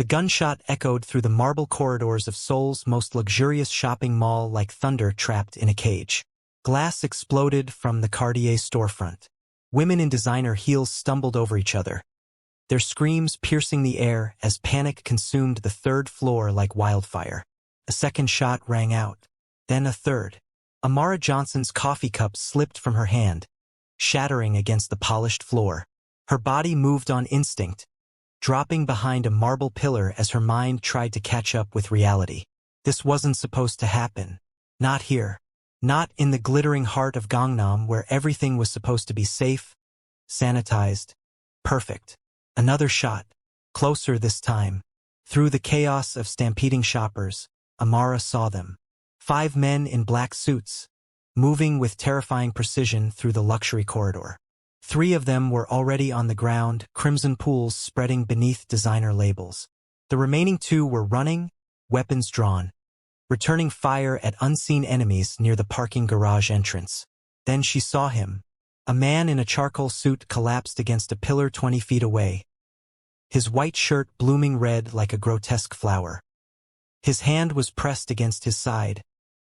The gunshot echoed through the marble corridors of Seoul's most luxurious shopping mall like thunder trapped in a cage. Glass exploded from the Cartier storefront. Women in designer heels stumbled over each other, their screams piercing the air as panic consumed the third floor like wildfire. A second shot rang out, then a third. Amara Johnson's coffee cup slipped from her hand, shattering against the polished floor. Her body moved on instinct, dropping behind a marble pillar as her mind tried to catch up with reality. This wasn't supposed to happen. Not here. Not in the glittering heart of Gangnam where everything was supposed to be safe, sanitized, perfect. Another shot, closer this time. Through the chaos of stampeding shoppers, Amara saw them. 5 men in black suits, moving with terrifying precision through the luxury corridor. 3 of them were already on the ground, crimson pools spreading beneath designer labels. The remaining 2 were running, weapons drawn, returning fire at unseen enemies near the parking garage entrance. Then she saw him. A man in a charcoal suit collapsed against a pillar 20 feet away, his white shirt blooming red like a grotesque flower. His hand was pressed against his side,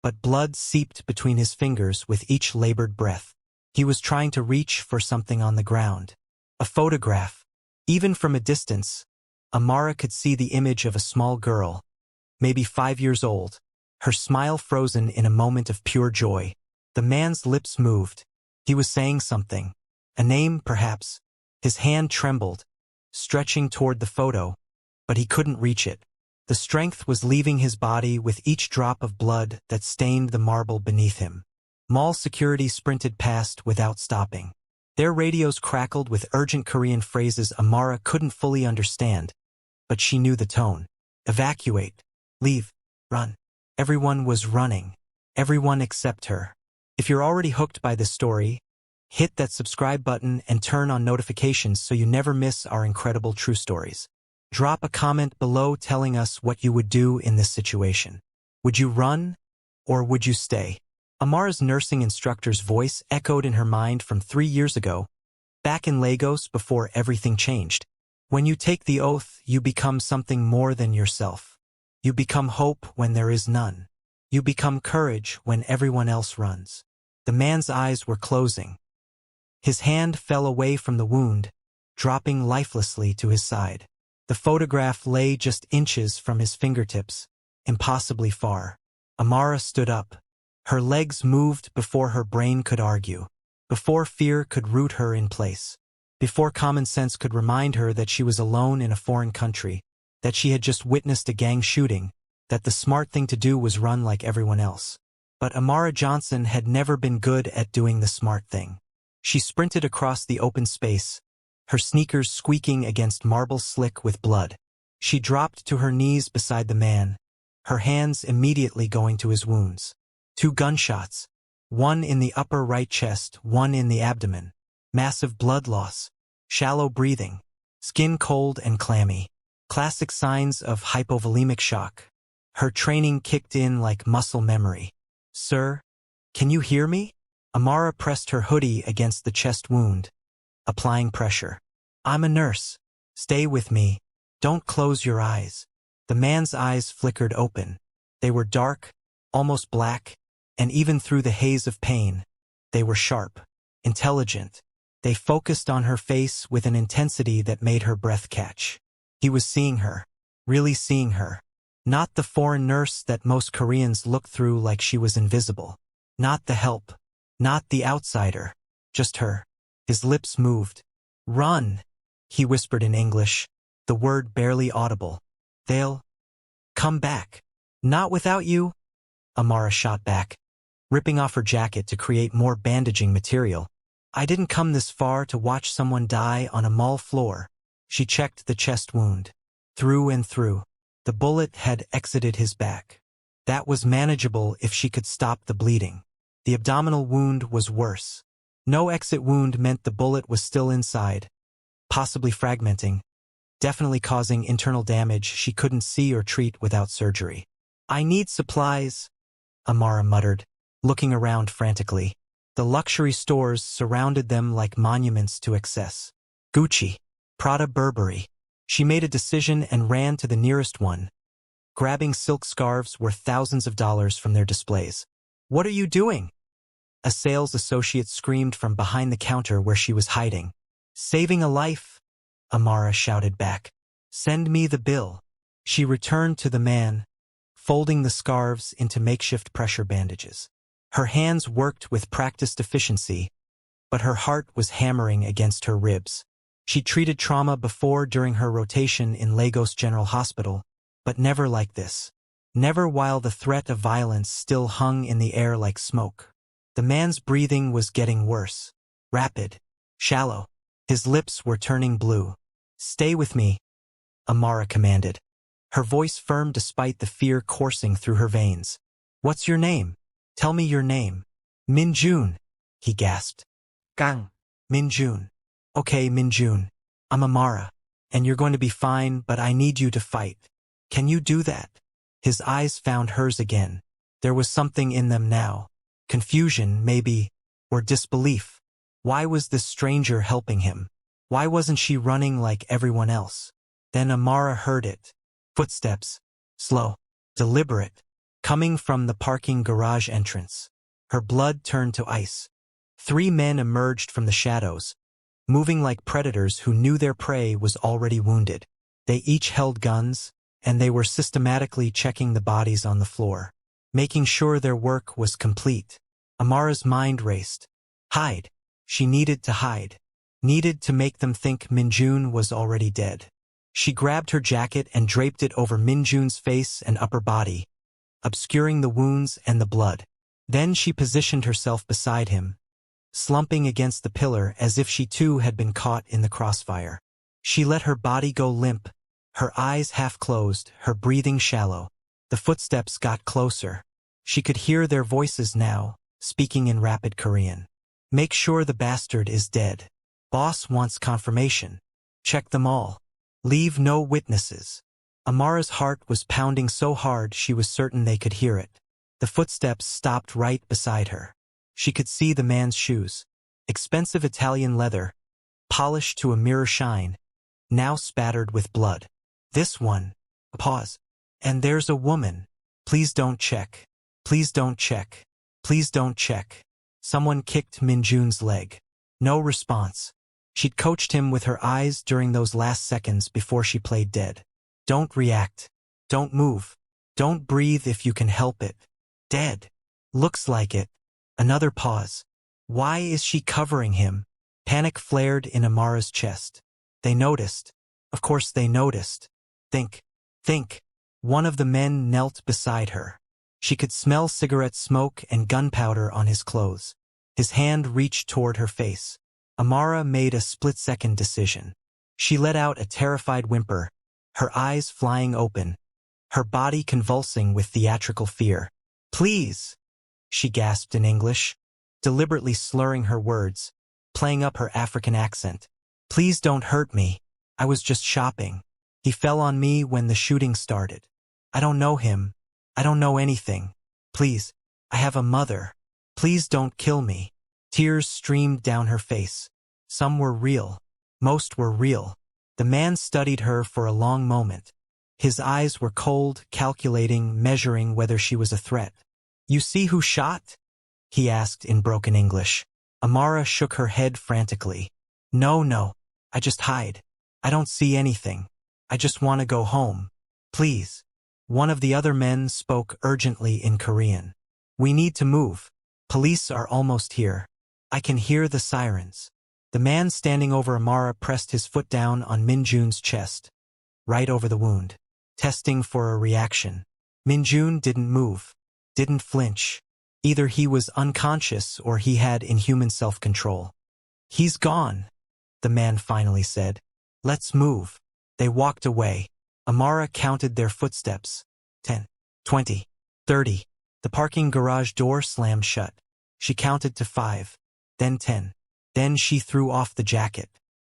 but blood seeped between his fingers with each labored breath. He was trying to reach for something on the ground. A photograph. Even from a distance, Amara could see the image of a small girl, maybe 5 years old, her smile frozen in a moment of pure joy. The man's lips moved. He was saying something. A name, perhaps. His hand trembled, stretching toward the photo, but he couldn't reach it. The strength was leaving his body with each drop of blood that stained the marble beneath him. Mall security sprinted past without stopping. Their radios crackled with urgent Korean phrases Amara couldn't fully understand, but she knew the tone. Evacuate. Leave. Run. Everyone was running. Everyone except her. If you're already hooked by this story, hit that subscribe button and turn on notifications so you never miss our incredible true stories. Drop a comment below telling us what you would do in this situation. Would you run, or would you stay? Amara's nursing instructor's voice echoed in her mind from 3 years ago, back in Lagos before everything changed. When you take the oath, you become something more than yourself. You become hope when there is none. You become courage when everyone else runs. The man's eyes were closing. His hand fell away from the wound, dropping lifelessly to his side. The photograph lay just inches from his fingertips, impossibly far. Amara stood up. Her legs moved before her brain could argue, before fear could root her in place, before common sense could remind her that she was alone in a foreign country, that she had just witnessed a gang shooting, that the smart thing to do was run like everyone else. But Amara Johnson had never been good at doing the smart thing. She sprinted across the open space, her sneakers squeaking against marble slick with blood. She dropped to her knees beside the man, her hands immediately going to his wounds. 2 gunshots, one in the upper right chest, one in the abdomen. Massive blood loss, shallow breathing, skin cold and clammy. Classic signs of hypovolemic shock. Her training kicked in like muscle memory. Sir, can you hear me? Amara pressed her hoodie against the chest wound, applying pressure. I'm a nurse. Stay with me. Don't close your eyes. The man's eyes flickered open. They were dark, almost black, and even through the haze of pain, they were sharp, intelligent. They focused on her face with an intensity that made her breath catch. He was seeing her, really seeing her. Not the foreign nurse that most Koreans look through like she was invisible. Not the help. Not the outsider. Just her. His lips moved. Run, he whispered in English, the word barely audible. They'll come back. Not without you, Amara shot back, ripping off her jacket to create more bandaging material. I didn't come this far to watch someone die on a mall floor. She checked the chest wound. Through and through. The bullet had exited his back. That was manageable if she could stop the bleeding. The abdominal wound was worse. No exit wound meant the bullet was still inside, possibly fragmenting, definitely causing internal damage she couldn't see or treat without surgery. I need supplies, Amara muttered, looking around frantically. The luxury stores surrounded them like monuments to excess. Gucci, Prada, Burberry. She made a decision and ran to the nearest one, grabbing silk scarves worth thousands of dollars from their displays. "What are you doing?" A sales associate screamed from behind the counter where she was hiding. "Saving a life," Amara shouted back. "Send me the bill." She returned to the man, folding the scarves into makeshift pressure bandages. Her hands worked with practiced efficiency, but her heart was hammering against her ribs. She treated trauma before during her rotation in Lagos General Hospital, but never like this. Never while the threat of violence still hung in the air like smoke. The man's breathing was getting worse. Rapid. Shallow. His lips were turning blue. "Stay with me," Amara commanded. Her voice firm despite the fear coursing through her veins. "What's your name? Tell me your name." "Min-jun," he gasped. Kang. "Min-jun. Okay, Min-jun. I'm Amara, and you're going to be fine, but I need you to fight. Can you do that?" His eyes found hers again. There was something in them now. Confusion, maybe, or disbelief. Why was this stranger helping him? Why wasn't she running like everyone else? Then Amara heard it. Footsteps. Slow. Deliberate. Coming from the parking garage entrance. Her blood turned to ice. 3 men emerged from the shadows, moving like predators who knew their prey was already wounded. They each held guns, and they were systematically checking the bodies on the floor, making sure their work was complete. Amara's mind raced. Hide. She needed to hide. Needed to make them think Min-jun was already dead. She grabbed her jacket and draped it over Min-jun's face and upper body, obscuring the wounds and the blood. Then she positioned herself beside him, slumping against the pillar as if she too had been caught in the crossfire. She let her body go limp, her eyes half closed, her breathing shallow. The footsteps got closer. She could hear their voices now, speaking in rapid Korean. "Make sure the bastard is dead. Boss wants confirmation. Check them all. Leave no witnesses." Amara's heart was pounding so hard she was certain they could hear it. The footsteps stopped right beside her. She could see the man's shoes. Expensive Italian leather, polished to a mirror shine, now spattered with blood. This one. A pause. "And there's a woman. Please don't check. Please don't check. Please don't check." Someone kicked Min-jun's leg. No response. She'd coached him with her eyes during those last seconds before she played dead. Don't react. Don't move. Don't breathe if you can help it. Dead. Looks like it. Another pause. Why is she covering him? Panic flared in Amara's chest. They noticed. Of course they noticed. Think. One of the men knelt beside her. She could smell cigarette smoke and gunpowder on his clothes. His hand reached toward her face. Amara made a split-second decision. She let out a terrified whimper, her eyes flying open, her body convulsing with theatrical fear. "Please," she gasped in English, deliberately slurring her words, playing up her African accent. "Please don't hurt me. I was just shopping. He fell on me when the shooting started. I don't know him. I don't know anything. Please, I have a mother. Please don't kill me." Tears streamed down her face. Some were real. Most were real. The man studied her for a long moment. His eyes were cold, calculating, measuring whether she was a threat. "You see who shot?" he asked in broken English. Amara shook her head frantically. No, I just hide. I don't see anything. I just want to go home. Please." One of the other men spoke urgently in Korean. "We need to move. Police are almost here. I can hear the sirens." The man standing over Amara pressed his foot down on Min-jun's chest, right over the wound, testing for a reaction. Min-jun didn't move, didn't flinch. Either he was unconscious or he had inhuman self-control. "He's gone," the man finally said. "Let's move." They walked away. Amara counted their footsteps. 10, 20, 30. The parking garage door slammed shut. She counted to 5, then 10. Then she threw off the jacket.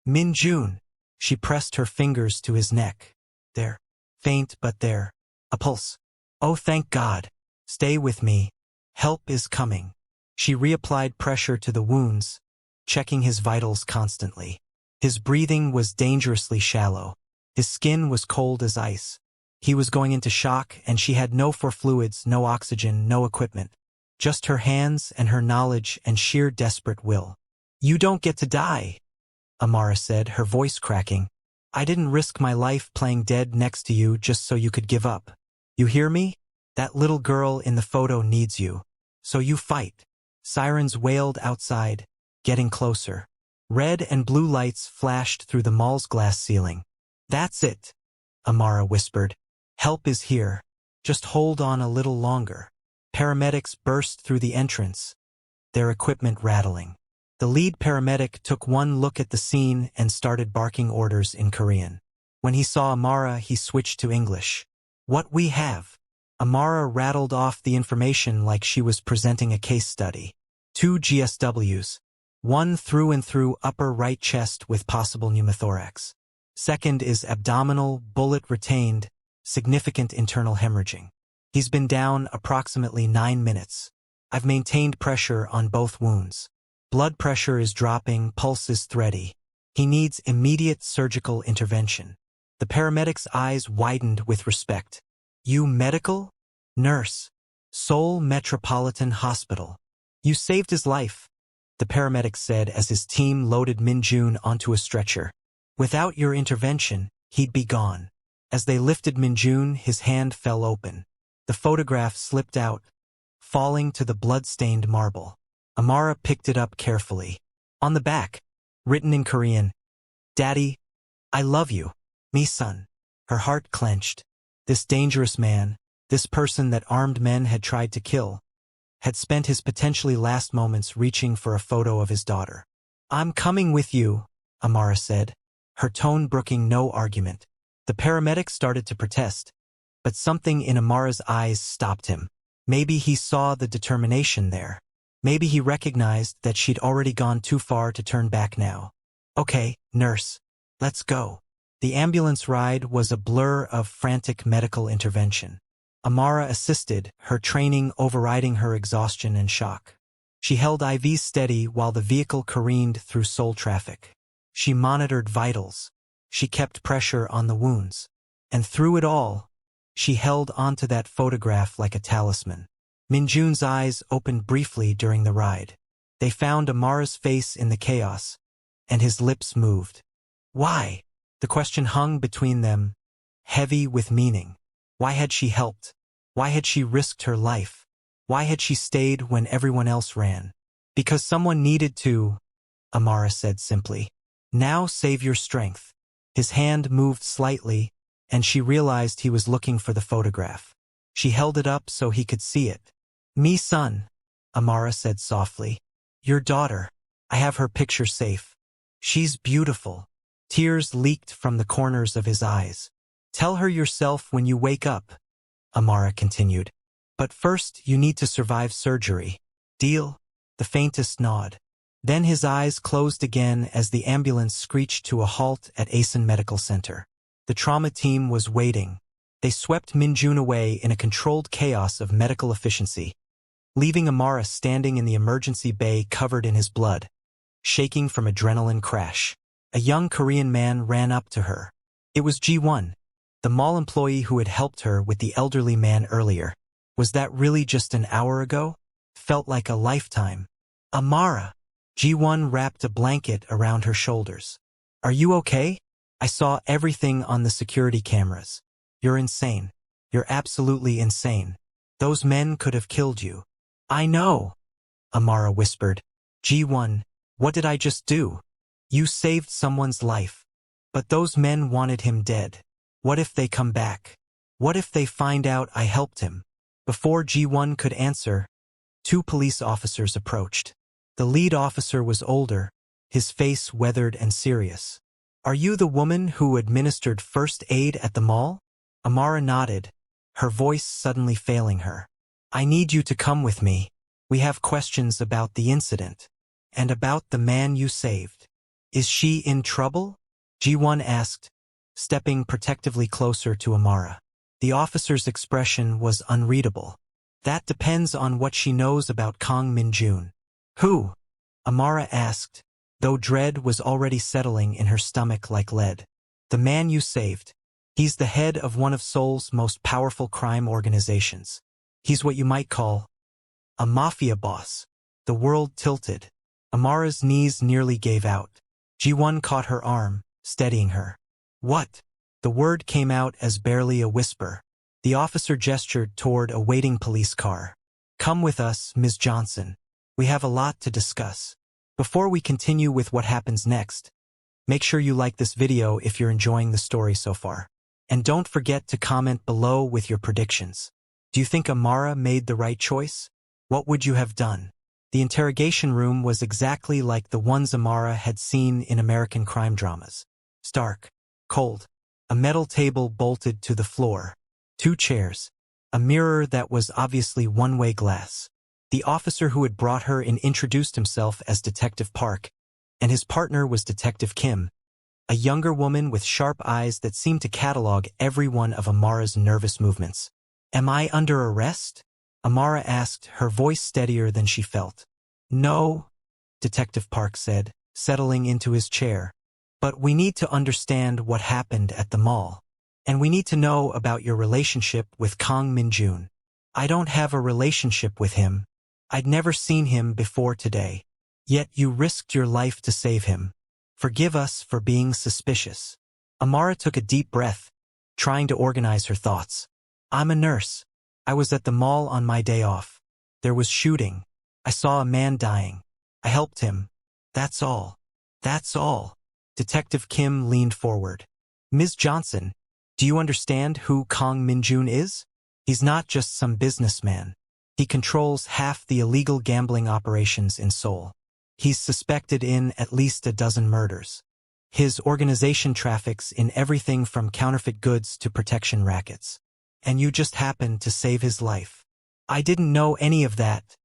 "Min-jun." She pressed her fingers to his neck. There. Faint but there. A pulse. "Oh, thank God. Stay with me. Help is coming." She reapplied pressure to the wounds, checking his vitals constantly. His breathing was dangerously shallow. His skin was cold as ice. He was going into shock, and she had no fluids, no oxygen, no equipment. Just her hands and her knowledge and sheer desperate will. "You don't get to die," Amara said, her voice cracking. "I didn't risk my life playing dead next to you just so you could give up. You hear me? That little girl in the photo needs you. So you fight." Sirens wailed outside, getting closer. Red and blue lights flashed through the mall's glass ceiling. "That's it," Amara whispered. "Help is here. Just hold on a little longer." Paramedics burst through the entrance, their equipment rattling. The lead paramedic took one look at the scene and started barking orders in Korean. When he saw Amara, he switched to English. "What we have?" Amara rattled off the information like she was presenting a case study. 2 GSWs. One through and through upper right chest with possible pneumothorax. Second is abdominal, bullet retained, significant internal hemorrhaging. He's been down approximately 9 minutes. I've maintained pressure on both wounds. Blood pressure is dropping, pulse is thready. He needs immediate surgical intervention. The paramedic's eyes widened with respect. "You medical? Nurse. Seoul Metropolitan Hospital. You saved his life," the paramedic said as his team loaded Min-jun onto a stretcher. "Without your intervention, he'd be gone." As they lifted Min-jun, his hand fell open. The photograph slipped out, falling to the blood-stained marble. Amara picked it up carefully. On the back, written in Korean, "Daddy, I love you, me son." Her heart clenched. This dangerous man, this person that armed men had tried to kill, had spent his potentially last moments reaching for a photo of his daughter. "I'm coming with you," Amara said, her tone brooking no argument. The paramedic started to protest, but something in Amara's eyes stopped him. Maybe he saw the determination there. Maybe he recognized that she'd already gone too far to turn back now. "Okay, nurse, let's go." The ambulance ride was a blur of frantic medical intervention. Amara assisted, her training overriding her exhaustion and shock. She held IVs steady while the vehicle careened through Seoul traffic. She monitored vitals. She kept pressure on the wounds. And through it all, she held onto that photograph like a talisman. Min-jun's eyes opened briefly during the ride. They found Amara's face in the chaos, and his lips moved. Why? The question hung between them, heavy with meaning. Why had she helped? Why had she risked her life? Why had she stayed when everyone else ran? "Because someone needed to," Amara said simply. "Now save your strength." His hand moved slightly, and she realized he was looking for the photograph. She held it up so he could see it. "Me son," Amara said softly. "Your daughter. I have her picture safe. She's beautiful." Tears leaked from the corners of his eyes. "Tell her yourself when you wake up," Amara continued. "But first you need to survive surgery. Deal?" The faintest nod. Then his eyes closed again as the ambulance screeched to a halt at Asen Medical Center. The trauma team was waiting. They swept Min-jun away in a controlled chaos of medical efficiency, leaving Amara standing in the emergency bay covered in his blood, shaking from adrenaline crash. A young Korean man ran up to her. It was Ji-won, the mall employee who had helped her with the elderly man earlier. Was that really just an hour ago? Felt like a lifetime. "Amara." Ji-won wrapped a blanket around her shoulders. "Are you okay? I saw everything on the security cameras. You're insane. You're absolutely insane. Those men could have killed you." "I know," Amara whispered. "Ji-won, what did I just do? You saved someone's life. But those men wanted him dead. What if they come back? What if they find out I helped him?" Before Ji-won could answer, 2 police officers approached. The lead officer was older, his face weathered and serious. "Are you the woman who administered first aid at the mall?" Amara nodded, her voice suddenly failing her. "I need you to come with me. We have questions about the incident. And about the man you saved." "Is she in trouble?" Ji-won asked, stepping protectively closer to Amara. The officer's expression was unreadable. "That depends on what she knows about Kang Min-jun." "Who?" Amara asked, though dread was already settling in her stomach like lead. The man you saved. He's the head of one of Seoul's most powerful crime organizations. He's what you might call a mafia boss. The world tilted. Amara's knees nearly gave out. Ji-won caught her arm, steadying her. What? The word came out as barely a whisper. The officer gestured toward a waiting police car. Come with us, Ms. Johnson. We have a lot to discuss. Before we continue with what happens next, make sure you like this video if you're enjoying the story so far. And don't forget to comment below with your predictions. Do you think Amara made the right choice? What would you have done? The interrogation room was exactly like the ones Amara had seen in American crime dramas. Stark, cold, a metal table bolted to the floor, 2 chairs, a mirror that was obviously one-way glass. The officer who had brought her in introduced himself as Detective Park, and his partner was Detective Kim, a younger woman with sharp eyes that seemed to catalog every one of Amara's nervous movements. Am I under arrest? Amara asked, her voice steadier than she felt. No, Detective Park said, settling into his chair. But we need to understand what happened at the mall. And we need to know about your relationship with Kang Min-jun. I don't have a relationship with him. I'd never seen him before today. Yet you risked your life to save him. Forgive us for being suspicious. Amara took a deep breath, trying to organize her thoughts. I'm a nurse. I was at the mall on my day off. There was shooting. I saw a man dying. I helped him. That's all. That's all. Detective Kim leaned forward. Ms. Johnson, do you understand who Kang Min-jun is? He's not just some businessman. He controls half the illegal gambling operations in Seoul. He's suspected in at least a dozen murders. His organization traffics in everything from counterfeit goods to protection rackets. And you just happened to save his life. I didn't know any of that,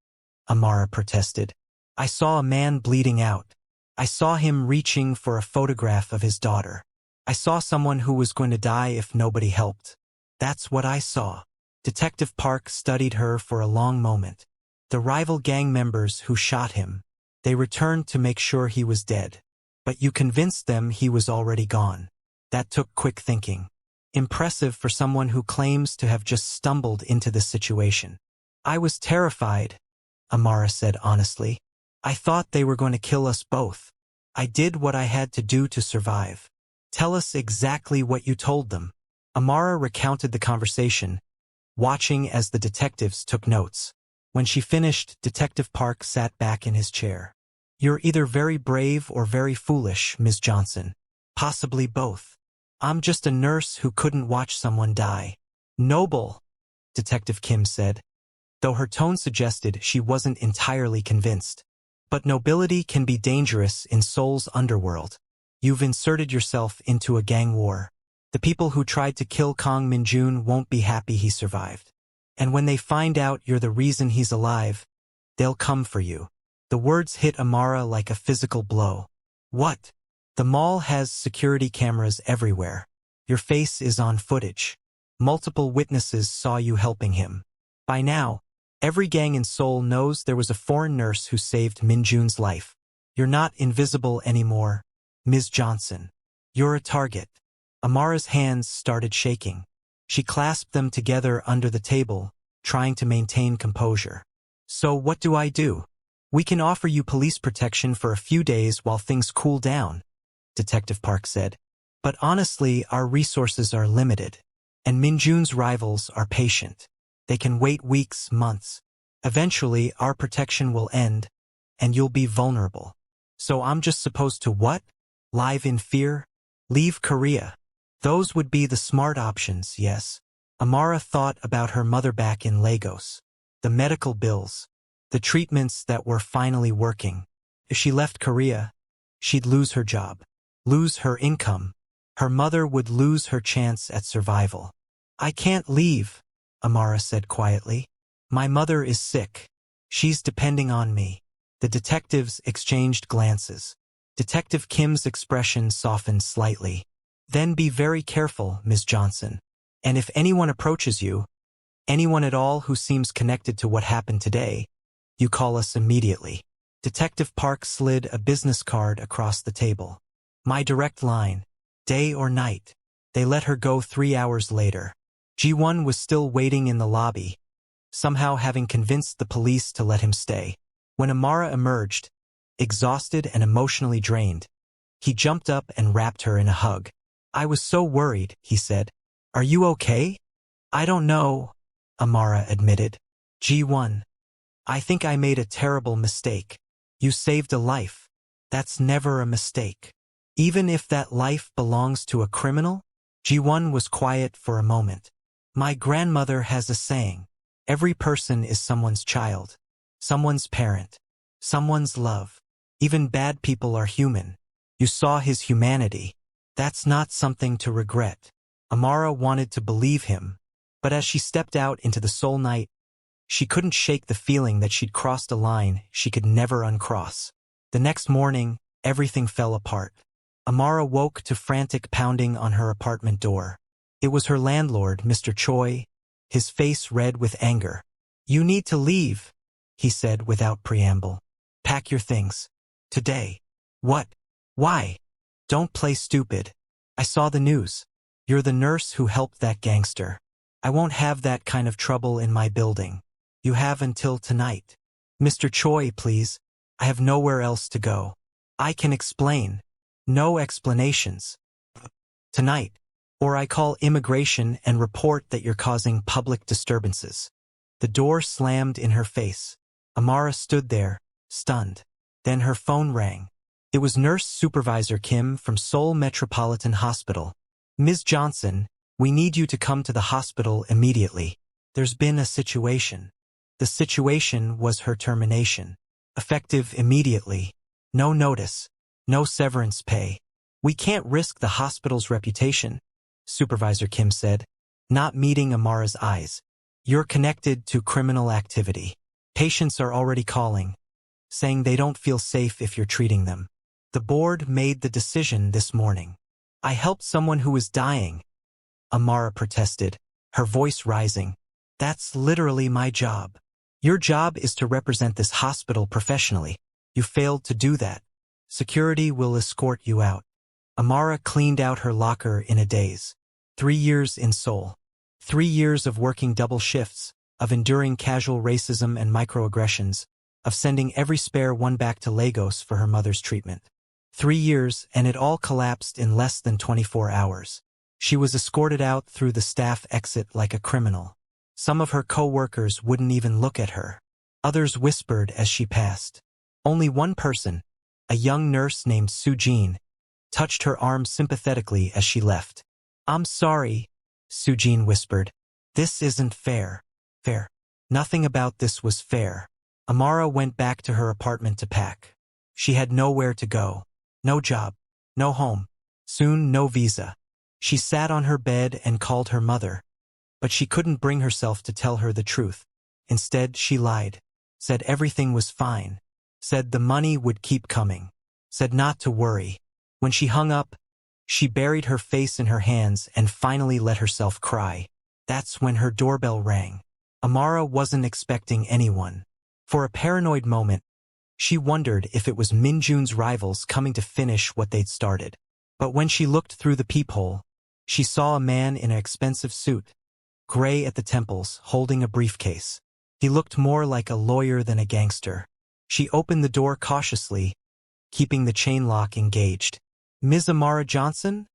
Amara protested. I saw a man bleeding out. I saw him reaching for a photograph of his daughter. I saw someone who was going to die if nobody helped. That's what I saw. Detective Park studied her for a long moment. The rival gang members who shot him. They returned to make sure he was dead. But you convinced them he was already gone. That took quick thinking. Impressive for someone who claims to have just stumbled into this situation. I was terrified, Amara said honestly. I thought they were going to kill us both. I did what I had to do to survive. Tell us exactly what you told them. Amara recounted the conversation, watching as the detectives took notes. When she finished, Detective Park sat back in his chair. You're either very brave or very foolish, Ms. Johnson. Possibly both. I'm just a nurse who couldn't watch someone die. Noble, Detective Kim said, though her tone suggested she wasn't entirely convinced. But nobility can be dangerous in Seoul's underworld. You've inserted yourself into a gang war. The people who tried to kill Kang Min-jun won't be happy he survived. And when they find out you're the reason he's alive, they'll come for you. The words hit Amara like a physical blow. What? The mall has security cameras everywhere. Your face is on footage. Multiple witnesses saw you helping him. By now, every gang in Seoul knows there was a foreign nurse who saved Min-jun's life. You're not invisible anymore, Ms. Johnson. You're a target. Amara's hands started shaking. She clasped them together under the table, trying to maintain composure. So what do I do? We can offer you police protection for a few days while things cool down, Detective Park said. But honestly, our resources are limited. And Min-jun's rivals are patient. They can wait weeks, months. Eventually, our protection will end, and you'll be vulnerable. So I'm just supposed to what? Live in fear? Leave Korea. Those would be the smart options, yes. Amara thought about her mother back in Lagos. The medical bills. The treatments that were finally working. If she left Korea, she'd lose her job. Lose her income. Her mother would lose her chance at survival. I can't leave, Amara said quietly. My mother is sick. She's depending on me. The detectives exchanged glances. Detective Kim's expression softened slightly. Then be very careful, Ms. Johnson. And if anyone approaches you, anyone at all who seems connected to what happened today, you call us immediately. Detective Park slid a business card across the table. My direct line. day or night. They let her go 3 hours later. Ji-won was still waiting in the lobby, somehow having convinced the police to let him stay. When Amara emerged, exhausted and emotionally drained, he jumped up and wrapped her in a hug. "I was so worried," he said. "Are you okay?" "I don't know," Amara admitted. "Ji-won, I think I made a terrible mistake. You saved a life. That's never a mistake. Even if that life belongs to a criminal?" Ji-won was quiet for a moment. "My grandmother has a saying. Every person is someone's child, someone's parent, someone's love. Even bad people are human. You saw his humanity. That's not something to regret." Amara wanted to believe him, but as she stepped out into the Seoul night, she couldn't shake the feeling that she'd crossed a line she could never uncross. The next morning, everything fell apart. Amara woke to frantic pounding on her apartment door. It was her landlord, Mr. Choi, his face red with anger. "You need to leave," he said without preamble. "Pack your things. Today." "What? Why?" "Don't play stupid. I saw the news. You're the nurse who helped that gangster. I won't have that kind of trouble in my building. You have until tonight." "Mr. Choi, please. I have nowhere else to go." "I can explain." "No explanations. Tonight, or I call immigration and report that you're causing public disturbances." The door slammed in her face. Amara stood there, stunned. Then her phone rang. It was Nurse Supervisor Kim from Seoul Metropolitan Hospital. "Ms. Johnson, we need you to come to the hospital immediately. There's been a situation." The situation was her termination. Effective immediately. No notice. No severance pay. "We can't risk the hospital's reputation," Supervisor Kim said, not meeting Amara's eyes. "You're connected to criminal activity. Patients are already calling, saying they don't feel safe if you're treating them. The board made the decision this morning." "I helped someone who was dying," Amara protested, her voice rising. "That's literally my job. Your job is to represent this hospital professionally. You failed to do that. Security will escort you out." Amara cleaned out her locker in a daze. 3 years in Seoul. 3 years of working double shifts, of enduring casual racism and microaggressions, of sending every spare one back to Lagos for her mother's treatment. 3 years, and it all collapsed in less than 24 hours. She was escorted out through the staff exit like a criminal. Some of her co-workers wouldn't even look at her. Others whispered as she passed. Only one person, a young nurse named Soo-jin, touched her arm sympathetically as she left. "I'm sorry," Soo-jin whispered. "This isn't fair." "Fair? Nothing about this was fair." Amara went back to her apartment to pack. She had nowhere to go. No job. No home. Soon no visa. She sat on her bed and called her mother. But she couldn't bring herself to tell her the truth. Instead, she lied. Said everything was fine. Said the money would keep coming. Said not to worry. When she hung up, she buried her face in her hands and finally let herself cry. That's when her doorbell rang. Amara wasn't expecting anyone. For a paranoid moment, she wondered if it was Min-jun's rivals coming to finish what they'd started. But when she looked through the peephole, she saw a man in an expensive suit, gray at the temples, holding a briefcase. He looked more like a lawyer than a gangster. She opened the door cautiously, keeping the chain lock engaged. "Ms. Amara Johnson?"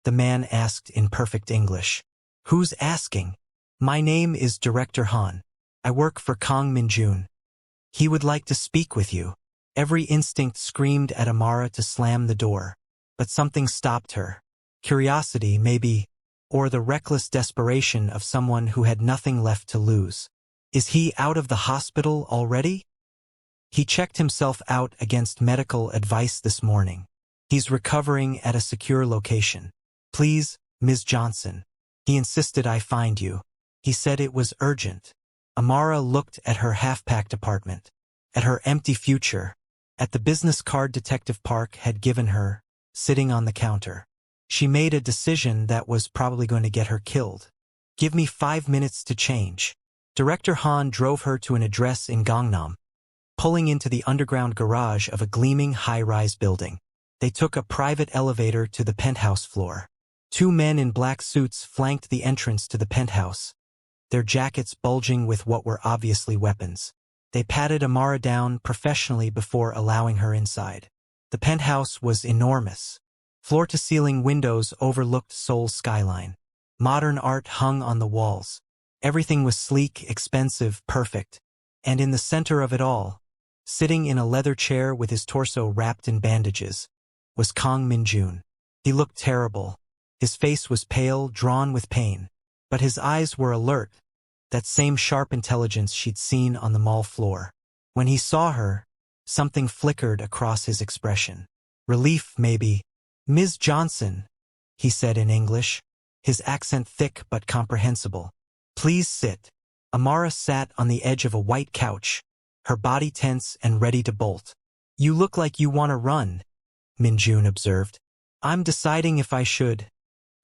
the man asked in perfect English. "Who's asking?" "My name is Director Han. I work for Kang Min-jun. He would like to speak with you." Every instinct screamed at Amara to slam the door. But something stopped her. Curiosity, maybe, or the reckless desperation of someone who had nothing left to lose. "Is he out of the hospital already?" He checked himself out against medical advice this morning. "He's recovering at a secure location. Please, Ms. Johnson." He insisted I find you. He said it was urgent. Amara looked at her half-packed apartment, at her empty future, at the business card Detective Park had given her, sitting on the counter. She made a decision that was probably going to get her killed. "Give me 5 minutes to change." Director Han drove her to an address in Gangnam, pulling into the underground garage of a gleaming high-rise building. They took a private elevator to the penthouse floor. Two men in black suits flanked the entrance to the penthouse, their jackets bulging with what were obviously weapons. They patted Amara down professionally before allowing her inside. The penthouse was enormous. Floor-to-ceiling windows overlooked Seoul's skyline. Modern art hung on the walls. Everything was sleek, expensive, perfect. And in the center of it all, sitting in a leather chair with his torso wrapped in bandages, was Kang Min-jun. He looked terrible. His face was pale, drawn with pain. But his eyes were alert, that same sharp intelligence she'd seen on the mall floor. When he saw her, something flickered across his expression. Relief, maybe. "Ms. Johnson," he said in English, his accent thick but comprehensible. "Please sit." Amara sat on the edge of a white couch, her body tense and ready to bolt. "You look like you want to run," Min-jun observed. "I'm deciding if I should,"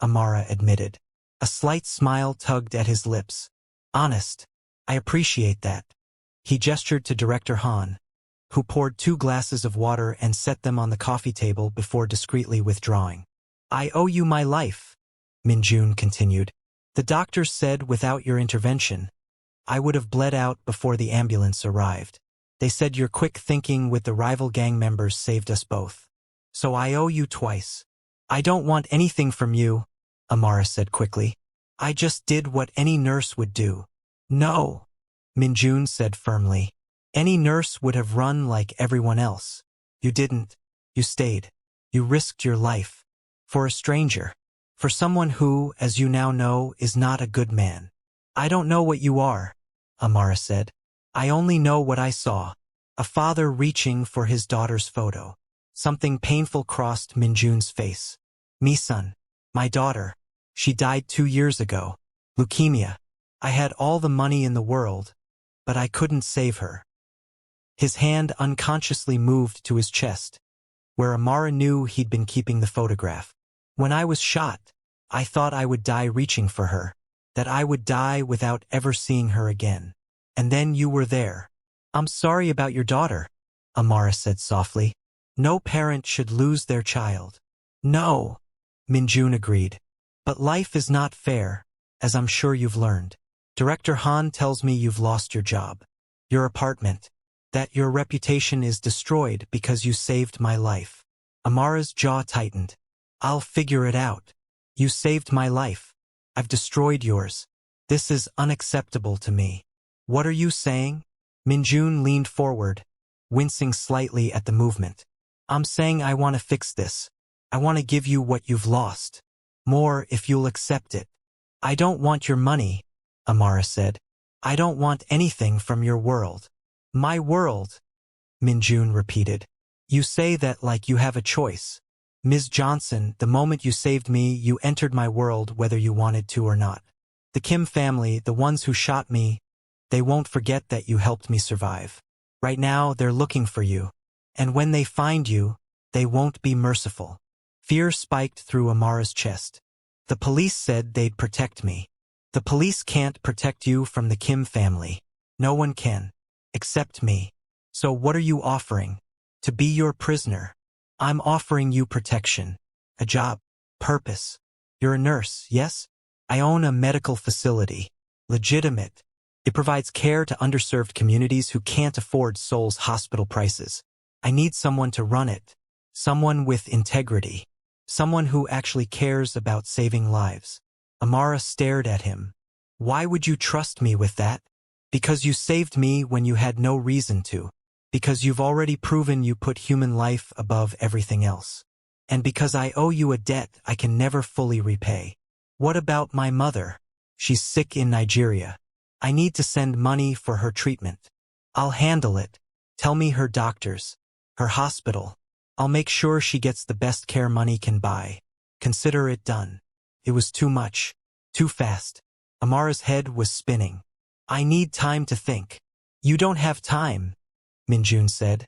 Amara admitted. A slight smile tugged at his lips. "Honest. I appreciate that." He gestured to Director Han, who poured 2 glasses of water and set them on the coffee table before discreetly withdrawing. "I owe you my life," Min-jun continued. "The doctors said without your intervention, I would have bled out before the ambulance arrived. They said your quick thinking with the rival gang members saved us both. So I owe you twice." "I don't want anything from you," Amara said quickly. "I just did what any nurse would do." "No," Min-jun said firmly. "Any nurse would have run like everyone else. You didn't. You stayed. You risked your life. For a stranger. For someone who, as you now know, is not a good man." "I don't know what you are," Amara said. "I only know what I saw. A father reaching for his daughter's photo." Something painful crossed Min-jun's face. "Mi-sun. My daughter. She died 2 years ago. Leukemia. I had all the money in the world, but I couldn't save her." His hand unconsciously moved to his chest, where Amara knew he'd been keeping the photograph. "When I was shot, I thought I would die reaching for her, that I would die without ever seeing her again. And then you were there." "I'm sorry about your daughter," Amara said softly. "No parent should lose their child." "No," Min-jun agreed. "But life is not fair, as I'm sure you've learned. Director Han tells me you've lost your job, your apartment, that your reputation is destroyed because you saved my life." Amara's jaw tightened. "I'll figure it out. You saved my life. I've destroyed yours. This is unacceptable to me." "What are you saying?" Min-jun leaned forward, wincing slightly at the movement. "I'm saying I want to fix this. I want to give you what you've lost. More if you'll accept it." "I don't want your money," Amara said. "I don't want anything from your world." "My world," Min-jun repeated. "You say that like you have a choice. Ms. Johnson, the moment you saved me, you entered my world whether you wanted to or not. The Kim family, the ones who shot me, they won't forget that you helped me survive. Right now, they're looking for you. And when they find you, they won't be merciful." Fear spiked through Amara's chest. "The police said they'd protect me." "The police can't protect you from the Kim family. No one can. Except me. So what are you offering? To be your prisoner?" "I'm offering you protection. A job. Purpose. You're a nurse, yes? I own a medical facility. Legitimate. It provides care to underserved communities who can't afford Seoul's hospital prices. I need someone to run it. Someone with integrity. Someone who actually cares about saving lives." Amara stared at him. "Why would you trust me with that?" "Because you saved me when you had no reason to. Because you've already proven you put human life above everything else. And because I owe you a debt I can never fully repay." "What about my mother? She's sick in Nigeria. I need to send money for her treatment." "I'll handle it. Tell me her doctors. Her hospital. I'll make sure she gets the best care money can buy. Consider it done." It was too much. Too fast. Amara's head was spinning. "I need time to think." "You don't have time," Min-jun said,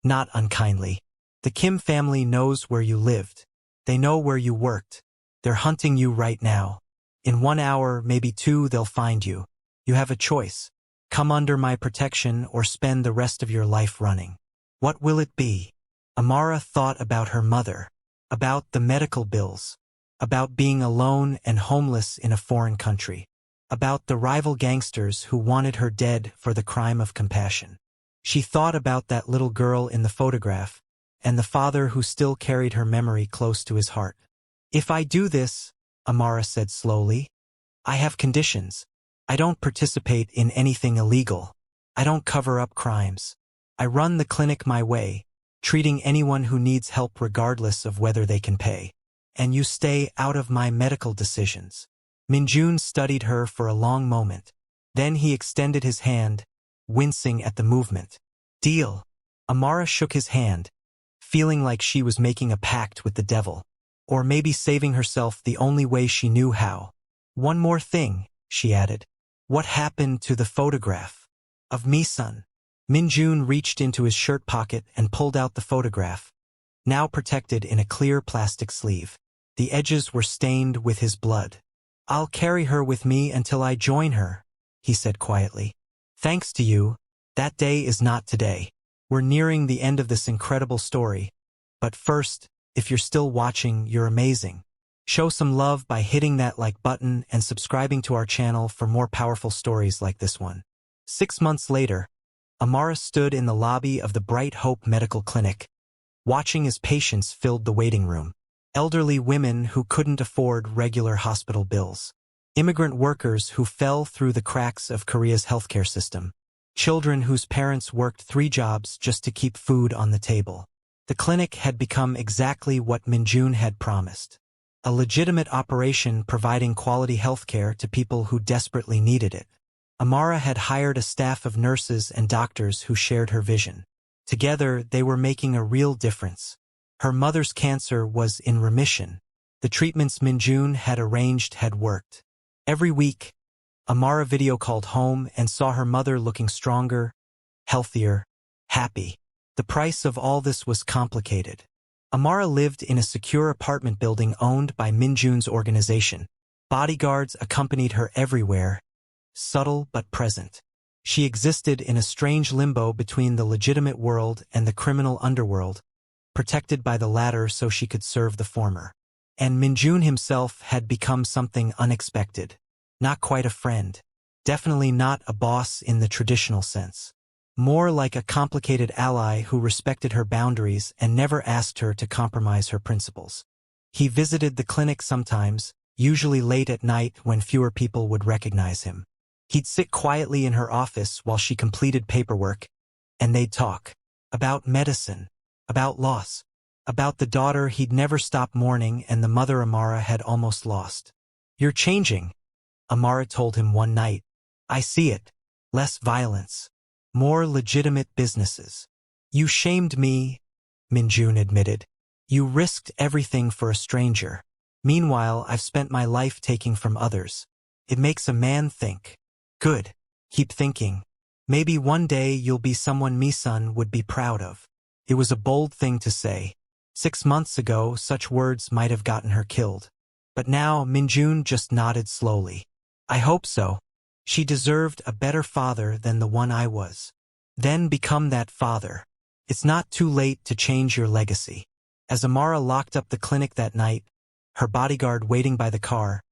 not unkindly. "The Kim family knows where you lived. They know where you worked. They're hunting you right now. In 1 hour, maybe 2, they'll find you. You have a choice. Come under my protection or spend the rest of your life running. What will it be?" Amara thought about her mother, about the medical bills, about being alone and homeless in a foreign country, about the rival gangsters who wanted her dead for the crime of compassion. She thought about that little girl in the photograph, and the father who still carried her memory close to his heart. "If I do this," Amara said slowly, "I have conditions. I don't participate in anything illegal. I don't cover up crimes. I run the clinic my way, treating anyone who needs help regardless of whether they can pay. And you stay out of my medical decisions." Min-jun studied her for a long moment. Then he extended his hand, wincing at the movement. "Deal." Amara shook his hand, feeling like she was making a pact with the devil, or maybe saving herself the only way she knew how. "One more thing," she added. "What happened to the photograph of Mi-sun?" Min-jun reached into his shirt pocket and pulled out the photograph, now protected in a clear plastic sleeve. The edges were stained with his blood. "I'll carry her with me until I join her," he said quietly. "Thanks to you, that day is not today." We're nearing the end of this incredible story. But first, if you're still watching, you're amazing. Show some love by hitting that like button and subscribing to our channel for more powerful stories like this one. 6 months later, Amara stood in the lobby of the Bright Hope Medical Clinic, watching as patients filled the waiting room. Elderly women who couldn't afford regular hospital bills. Immigrant workers who fell through the cracks of Korea's healthcare system. Children whose parents worked 3 jobs just to keep food on the table. The clinic had become exactly what Min-jun had promised. A legitimate operation providing quality healthcare to people who desperately needed it. Amara had hired a staff of nurses and doctors who shared her vision. Together, they were making a real difference. Her mother's cancer was in remission. The treatments Min-jun had arranged had worked. Every week, Amara video called home and saw her mother looking stronger, healthier, happy. The price of all this was complicated. Amara lived in a secure apartment building owned by Min-jun's organization. Bodyguards accompanied her everywhere, subtle but present. She existed in a strange limbo between the legitimate world and the criminal underworld, protected by the latter so she could serve the former. And Min-jun himself had become something unexpected. Not quite a friend. Definitely not a boss in the traditional sense. More like a complicated ally who respected her boundaries and never asked her to compromise her principles. He visited the clinic sometimes, usually late at night when fewer people would recognize him. He'd sit quietly in her office while she completed paperwork, and they'd talk. About medicine, about loss, about the daughter he'd never stopped mourning and the mother Amara had almost lost. "You're changing," Amara told him one night. "I see it. Less violence. More legitimate businesses." "You shamed me," Min-jun admitted. "You risked everything for a stranger. Meanwhile, I've spent my life taking from others. It makes a man think." "Good. Keep thinking. Maybe one day you'll be someone Mi-sun would be proud of." It was a bold thing to say. 6 months ago, such words might have gotten her killed. But now, Min-jun just nodded slowly. "I hope so. She deserved a better father than the one I was." Then become that father. It's not too late to change your legacy. As Amara locked up the clinic that night, her bodyguard waiting by the car,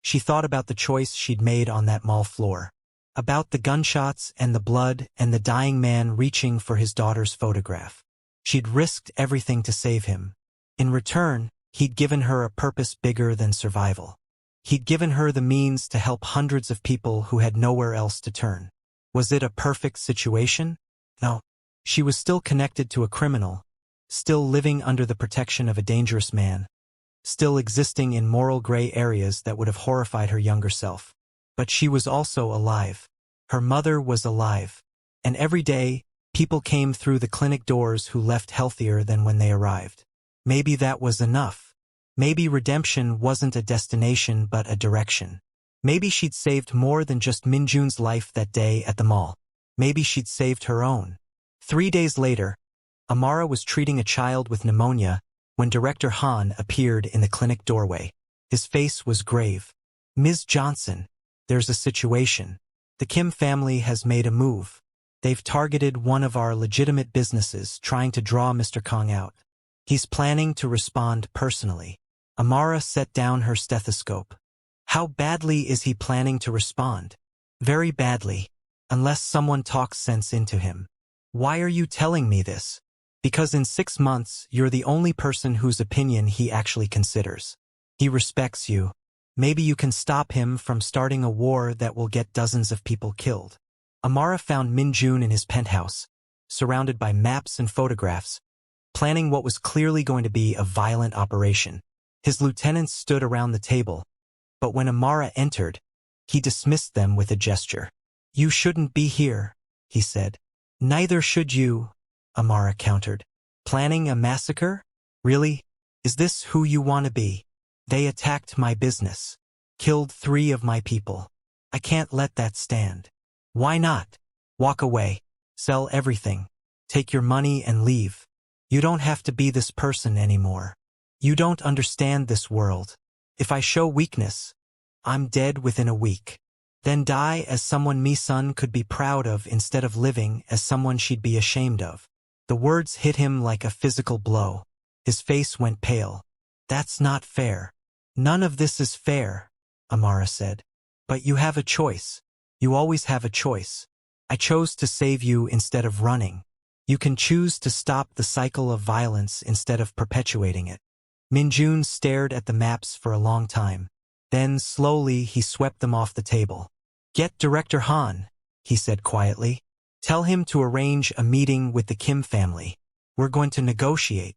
she thought about the choice she'd made on that mall floor. About the gunshots and the blood and the dying man reaching for his daughter's photograph. She'd risked everything to save him. In return, he'd given her a purpose bigger than survival. He'd given her the means to help hundreds of people who had nowhere else to turn. Was it a perfect situation? No. She was still connected to a criminal, still living under the protection of a dangerous man, still existing in moral gray areas that would have horrified her younger self. But she was also alive. Her mother was alive. And every day, people came through the clinic doors who left healthier than when they arrived. Maybe that was enough. Maybe redemption wasn't a destination but a direction. Maybe she'd saved more than just Min-jun's life that day at the mall. Maybe she'd saved her own. 3 days later, Amara was treating a child with pneumonia when Director Han appeared in the clinic doorway. His face was grave. "Ms. Johnson, there's a situation. The Kim family has made a move. They've targeted one of our legitimate businesses, trying to draw Mr. Kang out. He's planning to respond personally. Amara set down her stethoscope. How badly is he planning to respond? Very badly, unless someone talks sense into him. Why are you telling me this? Because in 6 months, you're the only person whose opinion he actually considers. He respects you. Maybe you can stop him from starting a war that will get dozens of people killed. Amara found Min-jun in his penthouse, surrounded by maps and photographs, planning what was clearly going to be a violent operation. His lieutenants stood around the table, but when Amara entered, he dismissed them with a gesture. You shouldn't be here, he said. Neither should you, Amara countered. Planning a massacre? Really? Is this who you want to be? They attacked my business. Killed 3 of my people. I can't let that stand. Why not? Walk away. Sell everything. Take your money and leave. You don't have to be this person anymore. You don't understand this world. If I show weakness, I'm dead within a week. Then die as someone Mi-sun could be proud of instead of living as someone she'd be ashamed of. The words hit him like a physical blow. His face went pale. That's not fair. None of this is fair, Amara said. But you have a choice. You always have a choice. I chose to save you instead of running. You can choose to stop the cycle of violence instead of perpetuating it. Min-jun stared at the maps for a long time. Then, slowly, he swept them off the table. Get Director Han, he said quietly. Tell him to arrange a meeting with the Kim family. We're going to negotiate.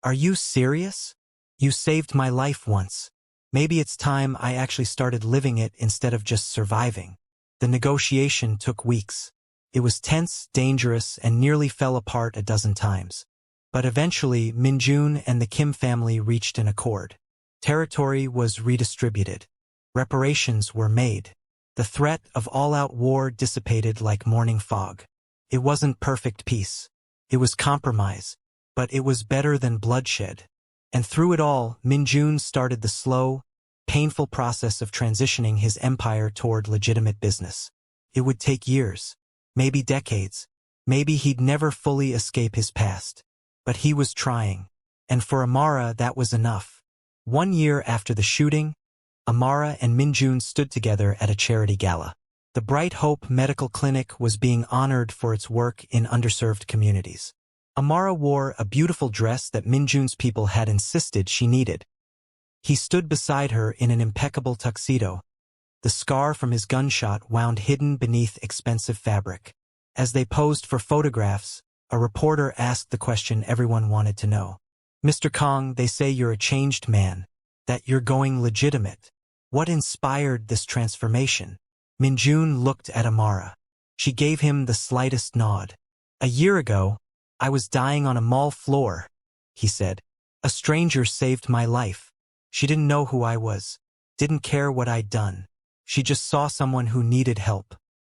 Are you serious? You saved my life once. Maybe it's time I actually started living it instead of just surviving. The negotiation took weeks. It was tense, dangerous, and nearly fell apart a dozen times. But eventually, Min-jun and the Kim family reached an accord. Territory was redistributed. Reparations were made. The threat of all-out war dissipated like morning fog. It wasn't perfect peace. It was compromise, but it was better than bloodshed. And through it all, Min-jun started the slow, painful process of transitioning his empire toward legitimate business. It would take years, maybe decades. Maybe he'd never fully escape his past. But he was trying. And for Amara, that was enough. 1 year after the shooting, Amara and Min-jun stood together at a charity gala. The Bright Hope Medical Clinic was being honored for its work in underserved communities. Amara wore a beautiful dress that Min-jun's people had insisted she needed. He stood beside her in an impeccable tuxedo, the scar from his gunshot wound hidden beneath expensive fabric. As they posed for photographs, a reporter asked the question everyone wanted to know. Mr. Kang, they say you're a changed man, that you're going legitimate. What inspired this transformation? Min-jun looked at Amara. She gave him the slightest nod. A year ago, I was dying on a mall floor, he said. A stranger saved my life. She didn't know who I was, didn't care what I'd done. She just saw someone who needed help.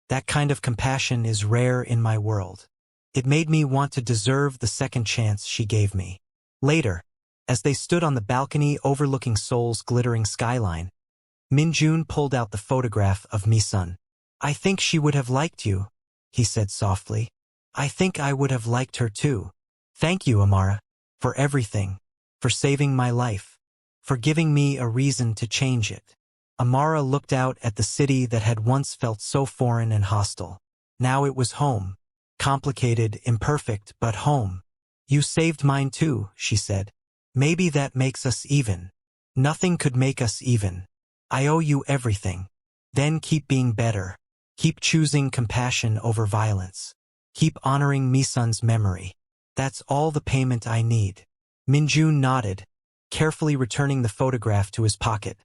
That kind of compassion is rare in my world. It made me want to deserve the second chance she gave me. Later, as they stood on the balcony overlooking Seoul's glittering skyline, Min-jun pulled out the photograph of Mi-sun. I think she would have liked you, he said softly. I think I would have liked her too. Thank you, Amara, for everything, for saving my life, for giving me a reason to change it. Amara looked out at the city that had once felt so foreign and hostile. Now it was home. Complicated, imperfect, but home. You saved mine too, she said. Maybe that makes us even. Nothing could make us even. I owe you everything. Then keep being better. Keep choosing compassion over violence. Keep honoring Mi-sun's memory. That's all the payment I need. Min-jun nodded, carefully returning the photograph to his pocket,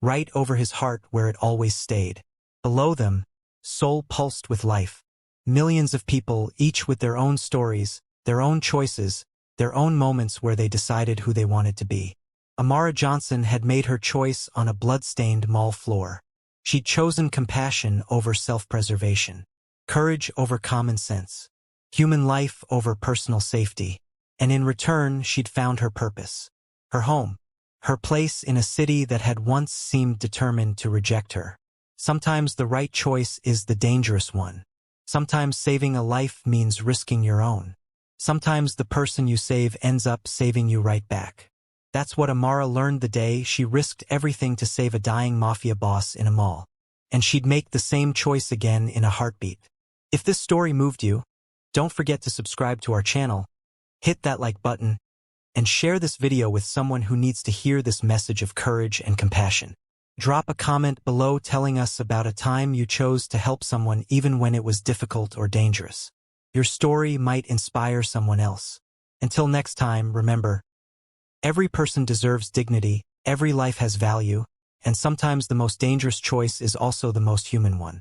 right over his heart where it always stayed. Below them, Seoul pulsed with life. Millions of people, each with their own stories, their own choices, their own moments where they decided who they wanted to be. Amara Johnson had made her choice on a blood-stained mall floor. She'd chosen compassion over self-preservation, courage over common sense, human life over personal safety, and in return she'd found her purpose, her home, her place in a city that had once seemed determined to reject her. Sometimes the right choice is the dangerous one. Sometimes saving a life means risking your own. Sometimes the person you save ends up saving you right back. That's what Amara learned the day she risked everything to save a dying mafia boss in a mall. And she'd make the same choice again in a heartbeat. If this story moved you, don't forget to subscribe to our channel, hit that like button, and share this video with someone who needs to hear this message of courage and compassion. Drop a comment below telling us about a time you chose to help someone even when it was difficult or dangerous. Your story might inspire someone else. Until next time, remember, every person deserves dignity, every life has value, and sometimes the most dangerous choice is also the most human one.